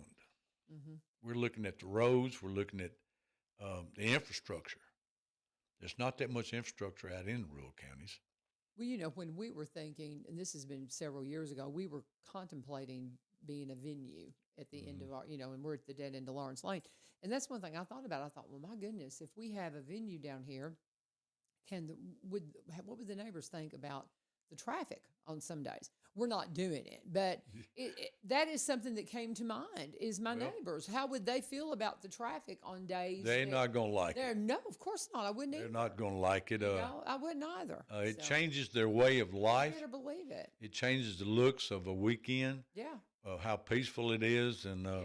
Mm-hmm. We're looking at the roads. We're looking at the infrastructure. There's not that much infrastructure out in the rural counties. Well, you know, when we were thinking, and this has been several years ago, we were contemplating being a venue at the end of our, you know, and we're at the dead end of Lawrence Lane. And that's one thing I thought about. I thought, well, my goodness, if we have a venue down here, what would the neighbors think about the traffic on some days? We're not doing it, but that is something that came to mind. Is my neighbors? How would they feel about the traffic on days? They're not going to like it. No, of course not. I wouldn't. They're either. not going to like it. No, I wouldn't either. It So, changes their way of life. I better believe it. It changes the looks of a weekend. Yeah. How peaceful it is, and Yeah.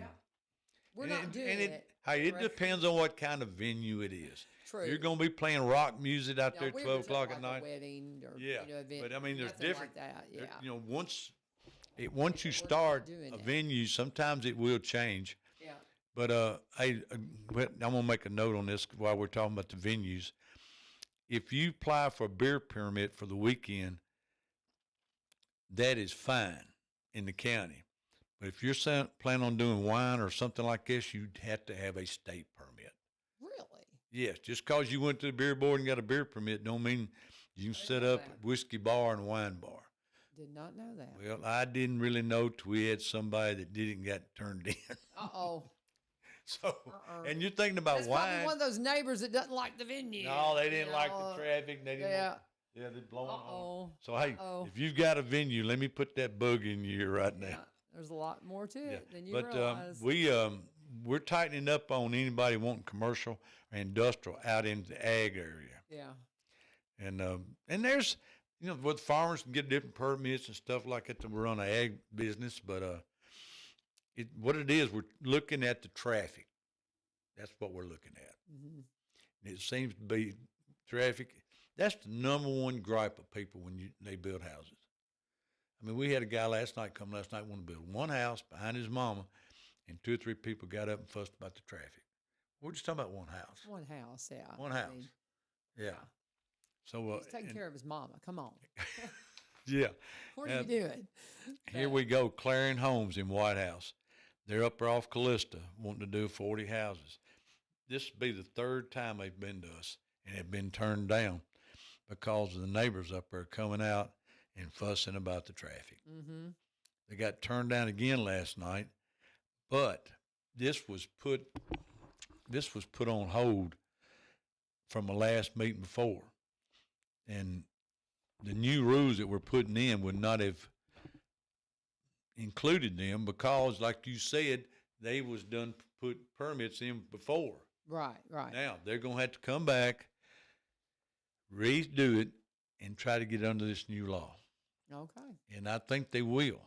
We're and not doing it. Hey, it for depends on what kind of venue it is. True. You're going to be playing rock music out No, there at we 12 were talking o'clock at like night. a wedding or Yeah, event, but I mean, there's nothing different. like that. Yeah. You know, once you We're not start doing a it. venue, sometimes it will change. Yeah. But hey, I'm gonna make a note on this while we're talking about the venues. If you apply for a beer permit for the weekend, that is fine in the county. But if you're planning on doing wine or something like this, you'd have to have a state permit. Really? Yes, just because you went to the beer board and got a beer permit don't mean you can set know up that. a whiskey bar and wine bar. Did not know that. Well, I didn't really know till we had somebody that didn't get turned in. Uh-oh. So, and you're thinking about That's probably wine. one of those neighbors that doesn't like the venue. No, they didn't you like know. the traffic. They didn't. Yeah. Yeah, they're blowing on. Uh-oh. So hey, Uh-oh. if you've got a venue, let me put that bug in your ear right now. Yeah. There's a lot more to it than you But realize. we're tightening up on anybody wanting commercial or industrial out in the ag area. Yeah. And there's, you know, with farmers can get different permits and stuff like that to run an ag business. But what it is, we're looking at the traffic. That's what we're looking at. Mm-hmm. And it seems to be traffic. That's the number one gripe of people when they build houses. I mean, we had a guy last night want to build one house behind his mama, and 2 or 3 people got up and fussed about the traffic. We're just talking about one house. One house, yeah. One I house. mean, Yeah. So he's taking care of his mama. Come on. yeah. What are you doing? Here we go, Clarion Homes in White House. They're up there off Callista wanting to do 40 houses. This will be the 3rd time they've been to us and have been turned down because of the neighbors up there coming out and fussing about the traffic. Mm-hmm. They got turned down again last night, but this was put on hold from the last meeting before. And the new rules that we're putting in would not have included them because, like you said, they was done put permits in before. Right. Now they're going to have to come back, redo it, and try to get under this new law. Okay. And I think they will.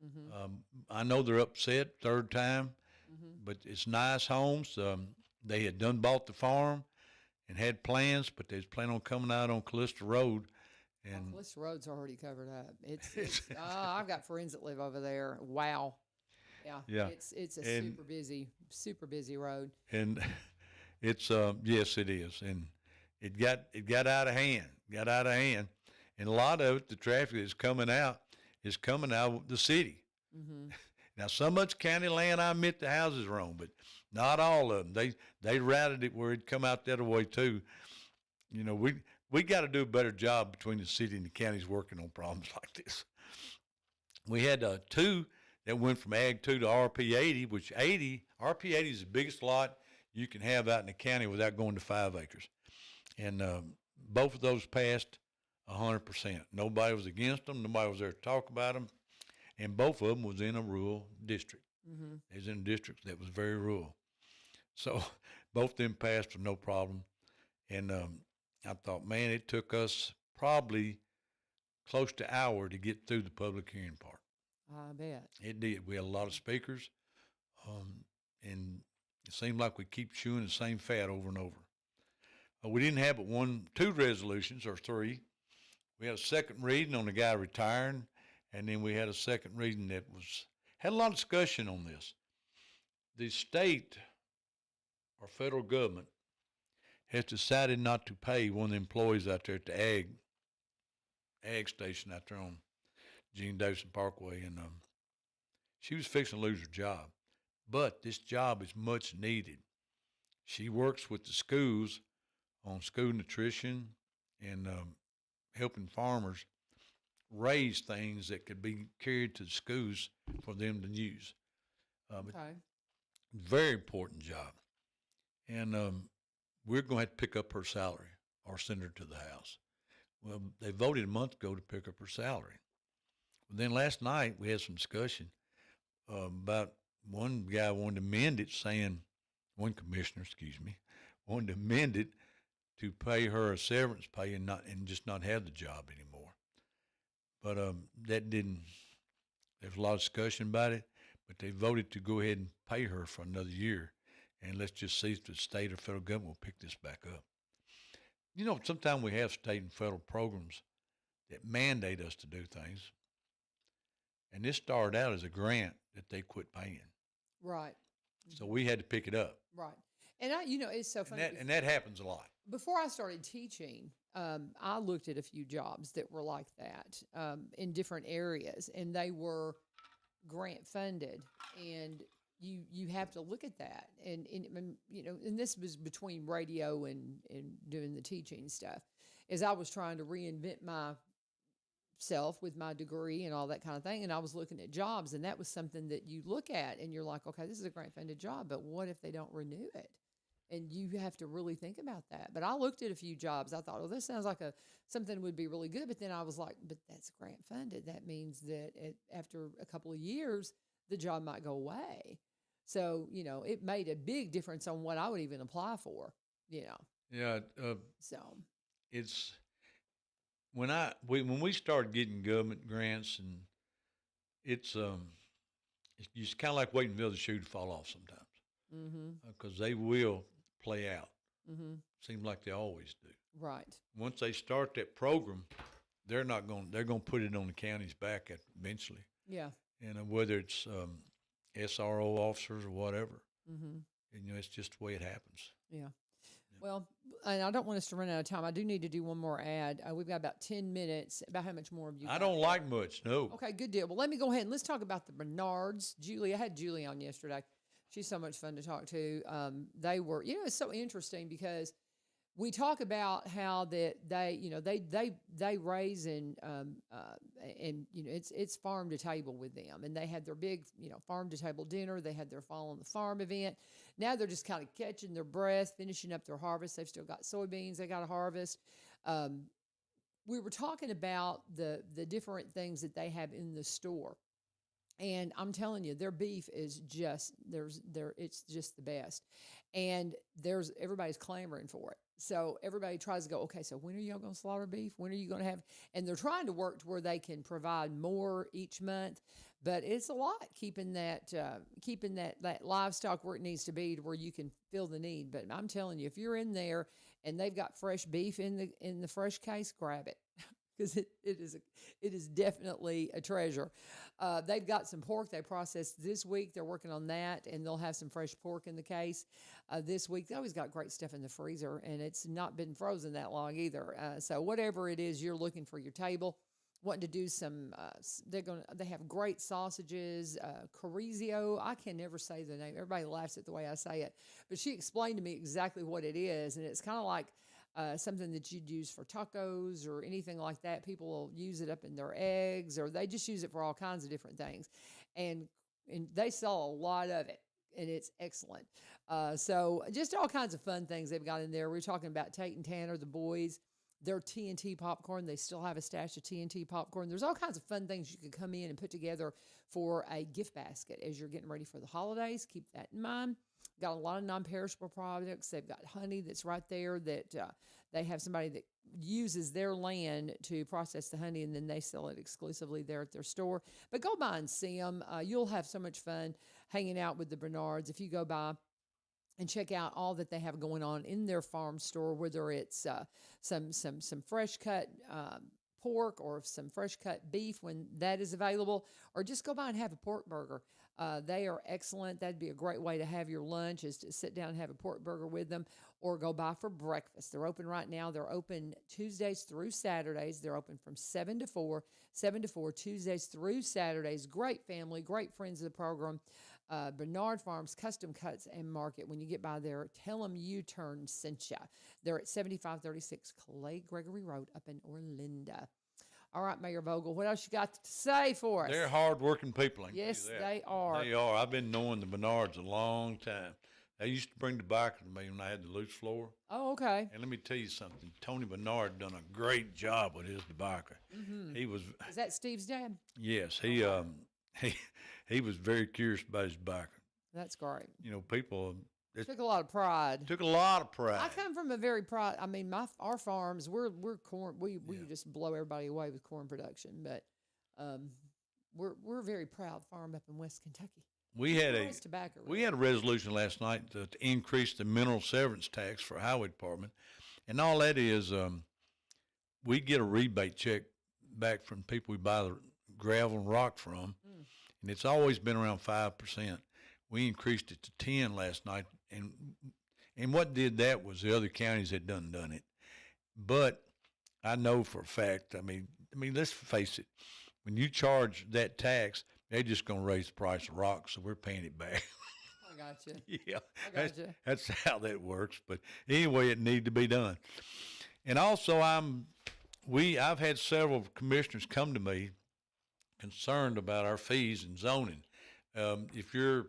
Mm-hmm. I know they're upset 3rd time, Mm-hmm. but it's nice homes. They had done bought the farm and had plans, but they was planning on coming out on Callista Road. And This road's already covered up. It's I've got friends that live over there. Wow. Yeah. It's a super busy road. And it's yes, it is, and it got out of hand. And a lot of it, the traffic is coming out of the city. Mm-hmm. Now, so much county land, I admit the house is wrong, but not all of them. They routed it where it'd come out the other way too. You know, we got to do a better job between the city and the counties working on problems like this. We had 2 that went from Ag 2 to RP 80, which RP 80 is the biggest lot you can have out in the county without going to 5 acres. And both of those passed 100%. Nobody was against them. Nobody was there to talk about them. And both of them was in a rural district. Mm-hmm. They was in a district that was very rural. So, both of them passed with no problem. And I thought, man, it took us probably close to an hour to get through the public hearing part. I bet. It did. We had a lot of speakers, and it seemed like we keep chewing the same fat over and over. We didn't have but two resolutions or three. We had a second reading on the guy retiring, and then we had a second reading that had a lot of discussion on this. The state or federal government has decided not to pay one of the employees out there at the ag station out there on Gene Davidson Parkway, and she was fixing to lose her job. But this job is much needed. She works with the schools on school nutrition and helping farmers raise things that could be carried to the schools for them to use. Okay. Very important job. And we're going to have to pick up her salary or send her to the house. Well, they voted a month ago to pick up her salary. But then last night we had some discussion about one guy wanted to amend it, one commissioner, wanted to amend it to pay her a severance pay and just not have the job anymore. But that didn't. There's a lot of discussion about it, but they voted to go ahead and pay her for another year, and let's just see if the state or federal government will pick this back up. You know, sometimes we have state and federal programs that mandate us to do things, and this started out as a grant that they quit paying. Right. So we had to pick it up. Right. And it's so funny. And that happens a lot. Before I started teaching, I looked at a few jobs that were like that in different areas, and they were grant funded. And you have to look at that, and and this was between radio and doing the teaching stuff, as I was trying to reinvent myself with my degree and all that kind of thing. And I was looking at jobs, and that was something that you look at, and you're like, okay, this is a grant funded job, but what if they don't renew it? And you have to really think about that. But I looked at a few jobs. I thought, oh, this sounds like something would be really good. But then I was like, but that's grant funded. That means that after a couple of years, the job might go away. So, it made a big difference on what I would even apply for, Yeah. So It's when we started getting government grants, and it's just kind of like waiting for the shoe to fall off sometimes, because they will play out. Seems like they always do. Right. Once they start that program, they're going to put it on the county's back eventually. Yeah. And whether it's SRO officers or whatever, and it's just the way it happens. Yeah. Well, and I don't want us to run out of time. I do need to do one more ad. We've got about 10 minutes. About how much more of you? I don't like much, no. Okay, good deal. Well, let me go ahead and let's talk about the Bernards. I had Julie on yesterday. She's so much fun to talk to. They were, it's so interesting because we talk about how that they raise and it's farm to table with them, and they had their big farm to table dinner. They had their fall on the farm event. Now they're just kind of catching their breath, finishing up their harvest. They've still got soybeans they got to harvest. We were talking about the different things that they have in the store. And I'm telling you, their beef is just it's just the best. And everybody's clamoring for it. So everybody tries to go, okay, so when are y'all going to slaughter beef? When are you going to have? And they're trying to work to where they can provide more each month. But it's a lot keeping that livestock where it needs to be, to where you can fill the need. But I'm telling you, if you're in there and they've got fresh beef in the fresh case, grab it. Because it is definitely a treasure. They've got some pork they processed this week. They're working on that, and they'll have some fresh pork in the case this week. They always got great stuff in the freezer, and it's not been frozen that long either. So whatever it is you're looking for your table, wanting to do some, they have great sausages, chorizo. I can never say the name. Everybody laughs at the way I say it, but she explained to me exactly what it is, and it's kind of like something that you'd use for tacos or anything like that. People will use it up in their eggs, or they just use it for all kinds of different things. And they sell a lot of it, and it's excellent. So just all kinds of fun things they've got in there. We were talking about Tate and Tanner, the boys, their TNT popcorn. They still have a stash of TNT popcorn. There's all kinds of fun things you could come in and put together for a gift basket as you're getting ready for the holidays. Keep that in mind. Got a lot of non-perishable products. They've got honey that's right there that they have somebody that uses their land to process the honey, and then they sell it exclusively there at their store. But go by and see them. You'll have so much fun hanging out with the Bernards if you go by and check out all that they have going on in their farm store, whether it's some fresh cut pork or some fresh cut beef when that is available, or just go by and have a pork burger. They are excellent. That'd be a great way to have your lunch, is to sit down and have a pork burger with them, or go by for breakfast. They're open right now. They're open Tuesdays through Saturdays. They're open from 7 to 4, Tuesdays through Saturdays. Great family, great friends of the program. Bernard Farms Custom Cuts and Market. When you get by there, tell them U-Turn sent ya. They're at 7536 Clay Gregory Road up in Orlinda. All right, Mayor Vogle, what else you got to say for us? They're hard-working people. I can tell you Yes, that. they are. They are. I've been knowing the Bernards a long time. They used to bring tobacco to me when I had the loose floor. Oh, okay. And let me tell you something. Tony Bernard done a great job with his tobacco. He was, Is that Steve's dad? yes, he was very curious about his tobacco. That's great. You know, people Took a lot of pride. took a lot of pride. I come from a very proud. I mean, our farms, we're corn. We just blow everybody away with corn production, but we're a very proud farm up in West Kentucky. We had Nice tobacco. we had a resolution last night to increase the mineral severance tax for highway department, and all that is, we get a rebate check back from people we buy the gravel and rock from, and it's always been around 5%. We increased it to 10 last night, and what did that was the other counties had done it, but I know for a fact. I mean, let's face it, when you charge that tax, they're just going to raise the price of rock, so we're paying it back. I got you. Yeah, I gotcha. that's how that works. But anyway, it needed to be done. And also, I've had several commissioners come to me concerned about our fees and zoning. If you're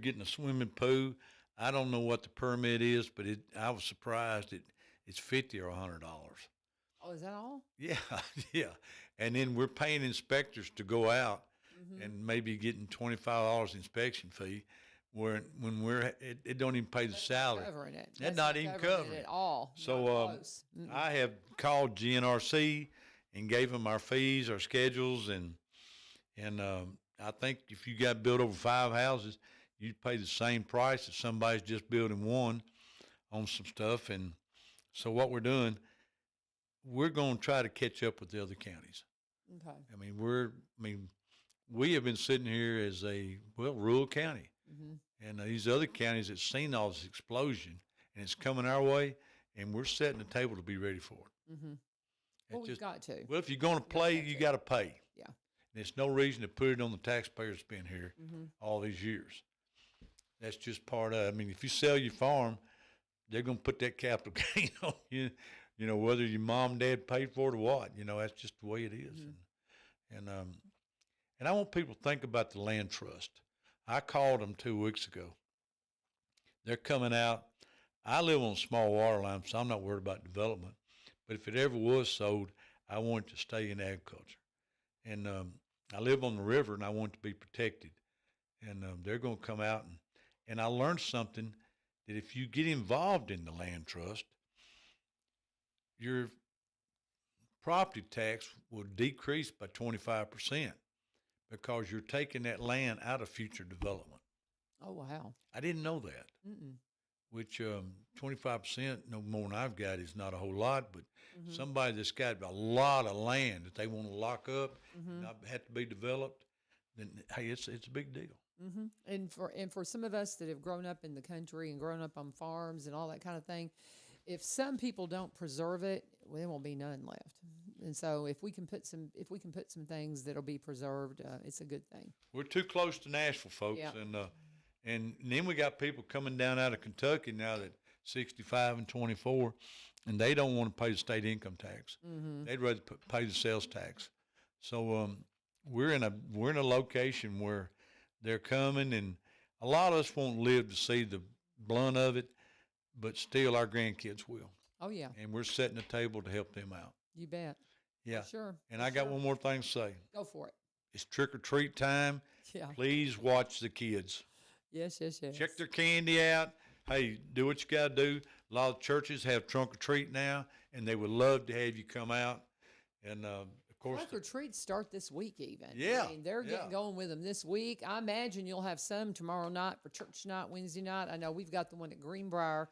getting a swimming pool, I don't know what the permit is, but I was surprised it's $50 or $100. Oh, is that all? Yeah, yeah. And then we're paying inspectors to go out and maybe getting $25 inspection fee, when it don't even pay the salary. Covering it. That's not even covering it at all. So Not close. I have called GNRC and gave them our fees, our schedules, and I think if you got built over 5 houses, you'd pay the same price as somebody's just building one on some stuff. And so what we're doing, we're going to try to catch up with the other counties. Okay. I mean, we have been sitting here as a rural county, and these other counties have seen all this explosion, and it's coming our way, and we're setting the table to be ready for it. Well, we've got to. Well, if you're going to play, you got to pay. Yeah. And there's no reason to put it on the taxpayers that's been here all these years. That's just part of it. I mean, if you sell your farm, they're going to put that capital gain on you. You know, whether your mom and dad paid for it or what, that's just the way it is. And I want people to think about the land trust. I called them 2 weeks ago. They're coming out. I live on a small water line, so I'm not worried about development. But if it ever was sold, I want it to stay in agriculture. And I live on the river, and I want it to be protected. And they're going to come out. And I learned something, that if you get involved in the land trust, your property tax will decrease by 25% because you're taking that land out of future development. Oh, wow. I didn't know that. Which 25%, no more than I've got, is not a whole lot, but somebody that's got a lot of land that they want to lock up, not have to be developed, then hey, it's a big deal. And for some of us that have grown up in the country and grown up on farms and all that kind of thing, if some people don't preserve it, well, there won't be none left. And so if we can put some things that'll be preserved, it's a good thing. We're too close to Nashville, folks, and then we got people coming down out of Kentucky now that 65 and 24, and they don't want to pay the state income tax. They'd rather pay the sales tax. So we're in a location where they're coming, and a lot of us won't live to see the blunt of it, but still our grandkids will. Oh, yeah. And we're setting the table to help them out. You bet. Yeah. For sure. And I got one more thing to say. Go for it. It's trick or treat time. Yeah. Please watch the kids. Yes, yes, yes. Check their candy out. Hey, do what you got to do. A lot of churches have trunk or treat now, and they would love to have you come out. And of course, Trunk or treats start this week, even. Yeah, I mean, they're getting going with them this week. I imagine you'll have some tomorrow night for church night, Wednesday night. I know we've got the one at Greenbrier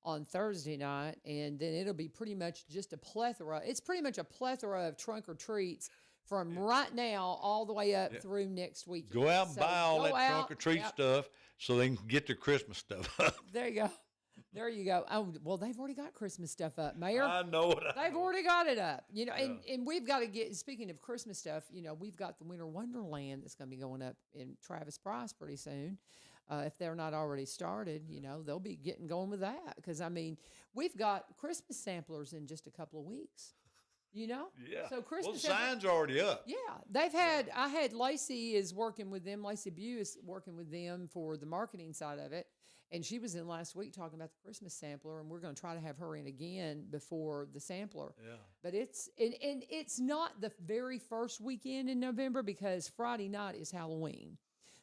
on Thursday night, and then it'll be pretty much just a plethora. It's pretty much a plethora of trunk or treats from right now all the way up through next week. go out and buy all that trunk or treat stuff so they can get their Christmas stuff up. There you go. There you go. Oh, well, they've already got Christmas stuff up, Mayor. I know it. They've already got it up. You know, and we've got to get, speaking of Christmas stuff, you know, we've got the Winter Wonderland that's going to be going up in Travis Price pretty soon. If they're not already started, you know, they'll be getting going with that. Because, I mean, we've got Christmas samplers in just a couple of weeks. You know? Yeah. So Christmas. Well, the signs are already up. Yeah. They've had, I had Lacey is working with them. Lacey Bew is working with them for the marketing side of it. And she was in last week talking about the Christmas sampler, and we're going to try to have her in again before the sampler. Yeah. But it's, and it's not the very first weekend in November because Friday night is Halloween.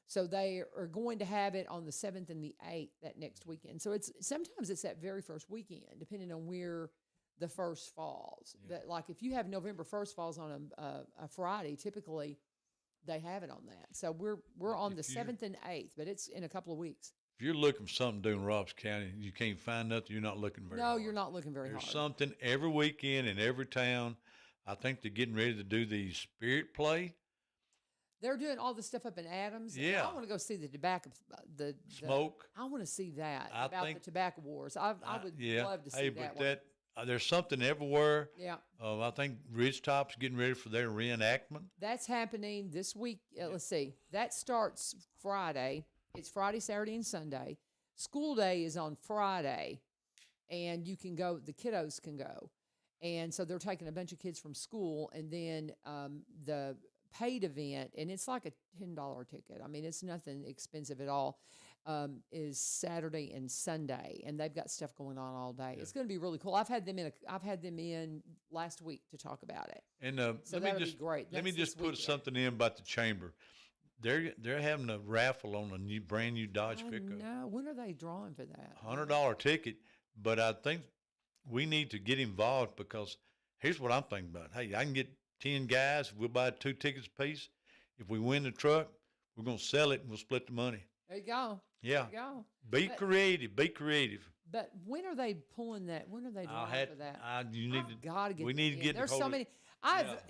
So they are going to have it on the 7th and the 8th that next weekend. So it's sometimes it's that very first weekend, depending on where the first falls. Yeah. That, like if you have November 1st falls on a Friday, typically they have it on that. So we're on the 7th and 8th, but it's in a couple of weeks. If you're looking for something to do in Robson County, you can't find nothing. You're not looking very hard. No, you're not looking very hard. There's something every weekend in every town. I think they're getting ready to do the spirit play. They're doing all the stuff up in Adams. Yeah. I want to go see the tobacco, the Smoke. I want to see that I about think- the tobacco wars. I would love to see hey, that but one. there's something everywhere. Yeah. I think Ridgetop's getting ready for their reenactment. That's happening this week. Let's see. That starts Friday. It's Friday, Saturday, and Sunday. School day is on Friday, and you can go. The kiddos can go, and so they're taking a bunch of kids from school, and then the paid event, and it's like a $10 ticket. I mean, it's nothing expensive at all. Is Saturday and Sunday, and they've got stuff going on all day. It's going to be really cool. I've had them in last week to talk about it. And So that'll be great. Let me That's just this put weekend. something in about the chamber. They're having a raffle on a brand new Dodge pickup. No, when are they drawing for that? $100 ticket, but I think we need to get involved because here's what I'm thinking about. Hey, I can get 10 guys. We'll buy 2 tickets apiece. If we win the truck, we're going to sell it and we'll split the money. There you go. Yeah. There you go. Be creative. Be creative. But when are they pulling that? When are they drawing for that? You need to. Got to get. We them need to in. get. There's hold so of- many.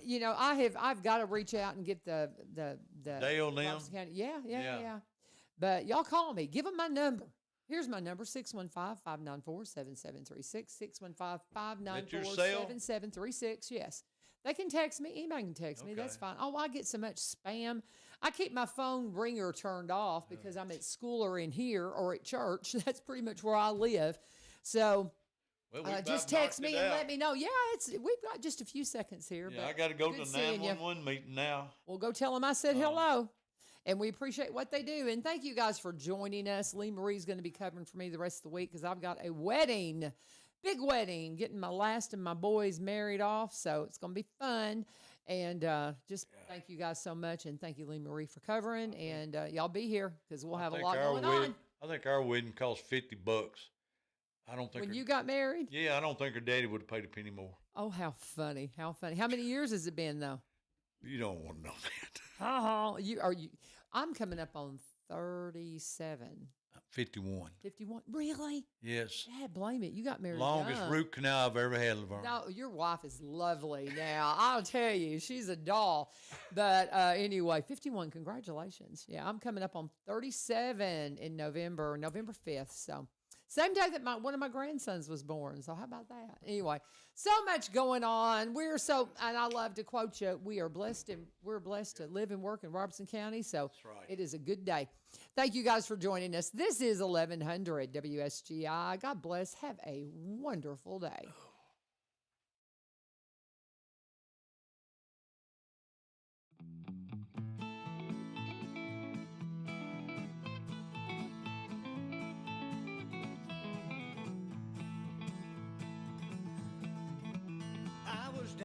Yeah. I've got to reach out and get the Dale them? Robson County. Yeah. Yeah. But y'all call me. Give them my number. Here's my number: 615-594-7736. 615-594-7736. Yes. They can text me. Anybody can text me. That's Okay. fine. Oh, I get so much spam. I keep my phone ringer turned off because I'm at school or in here or at church. That's pretty much where I live. So Well, we just about text knocked me it and out. let me know. Yeah, we've got just a few seconds here. Yeah, but I got to go to good the seeing you. 911 meeting now. Well, go tell them I said hello. And we appreciate what they do. And thank you guys for joining us. Lee Marie's going to be covering for me the rest of the week because I've got a wedding, big wedding, getting my last of my boys married off. So it's going to be fun. And just thank you guys so much. And thank you, Lee Marie, for covering. And y'all be here because we'll have a lot going on. I think our wedding cost $50. I don't think. When her- you got married? Yeah, I don't think her daddy would have paid a penny more. Oh, how funny. How funny. How many years has it been, though? You don't want to know that. I'm coming up on 37. 51. 51. Really? Yes. Dad, blame it. You got married Longest young. root canal I've ever had, LaVern. No, your wife is lovely now. I'll tell you, she's a doll. But anyway, 51, congratulations. Yeah, I'm coming up on 37 in November 5th. So same day that one of my grandsons was born. So how about that? Anyway, so much going on. And I love to quote you, we're blessed to live and work in Robertson County. So right. It is a good day. Thank you guys for joining us. This is 1100 WSGI. God bless. Have a wonderful day.